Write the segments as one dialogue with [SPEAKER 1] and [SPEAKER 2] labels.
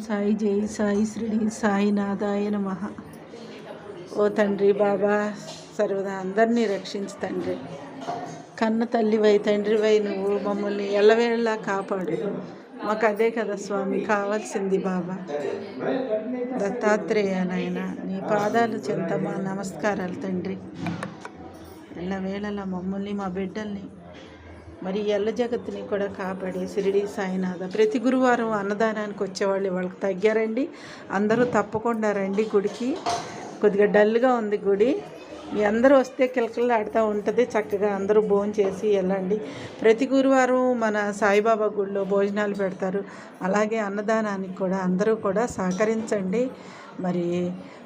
[SPEAKER 1] సాయి జై సాయి శ్రీడి సాయినాథాయ నమః. ఓ తండ్రి బాబా, సర్వదా అందరినీ రక్షించు తండ్రి. కన్న తల్లివై తండ్రివై నువ్వు మమ్మల్ని ఎల్లవేళలా కాపాడు. మాకు అదే కదా స్వామి కావాల్సింది బాబా. దత్తాత్రేయ నాయన, నీ పాదాలు చెంత మా నమస్కారాలు తండ్రి. ఎల్లవేళలా మమ్మల్ని మా బిడ్డల్ని మరి ఎల్ల జగత్తుని కూడా కాపాడి షిరిడి సాయినాథ. ప్రతి గురువారం అన్నదానానికి వచ్చేవాళ్ళు వాళ్ళకి తగ్గారండి. అందరూ తప్పకుండా రండి గుడికి. కొద్దిగా డల్గా ఉంది గుడి, మీ అందరూ వస్తే కిలకిలాడుతూ ఉంటుంది. చక్కగా అందరూ భోజనం చేసి వెళ్ళండి. ప్రతి గురువారం మన సాయిబాబా గుడిలో భోజనాలు పెడతారు. అలాగే అన్నదానానికి కూడా అందరూ కూడా సహకరించండి. మరి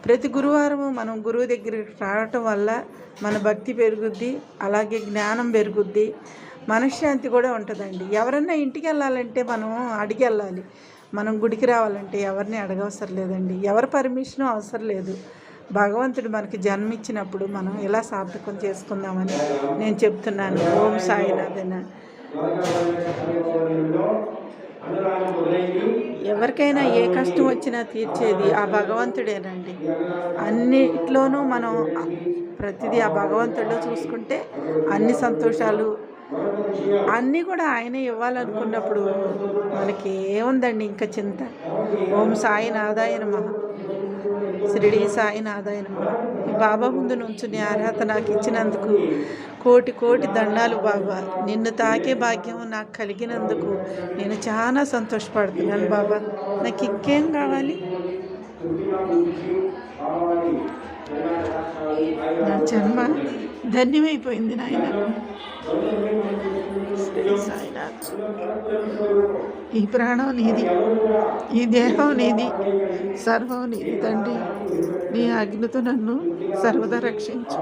[SPEAKER 1] ప్రతి గురువారం మనం గురువు దగ్గరికి రావటం వల్ల మన భక్తి పెరుగుద్ది, అలాగే జ్ఞానం పెరుగుద్ది, మనశ్శాంతి కూడా ఉంటుందండి. ఎవరన్నా ఇంటికి వెళ్ళాలంటే మనం అడిగి వెళ్ళాలి. మనం గుడికి రావాలంటే ఎవరిని అడగవసరం లేదండి, ఎవరి పర్మిషన్ అవసరం లేదు. భగవంతుడు మనకి జన్మించినప్పుడు మనం ఇలా సార్థకం చేసుకుందామని నేను చెప్తున్నాను. ఓం సాయినాథన. ఎవరికైనా ఏ కష్టం వచ్చినా తీర్చేది ఆ భగవంతుడేనండి. అన్నిట్లోనూ మనం ప్రతిదీ ఆ భగవంతుడిలో చూసుకుంటే అన్ని సంతోషాలు అన్నీ కూడా ఆయనే ఇవ్వాలనుకున్నప్పుడు మనకి ఏముందండి ఇంకా చింత. ఓం సాయినాథాయ నమః. షిరిడి సాయినాథాయ నమః. ఈ బాబా ముందు నుంచుని అర్హత నాకు ఇచ్చినందుకు కోటి కోటి దండాలు బాబా. నిన్ను తాకే భాగ్యం నాకు కలిగినందుకు నేను చాలా సంతోషపడుతున్నాను బాబా. నాకు ఇంకేం కావాలి? నా జన్మ ధన్యమైపోయింది నాయన. సాయినాథ్, ఈ ప్రాణం నీది, ఈ దేహం నీది, సర్వం నీది తండ్రి. నీ ఆజ్ఞతో నన్ను సర్వదా రక్షించు.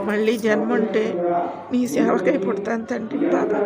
[SPEAKER 1] మళ్ళీ జన్మ ఉంటే నీ సేవకై పుడతాను తండ్రి బాబా.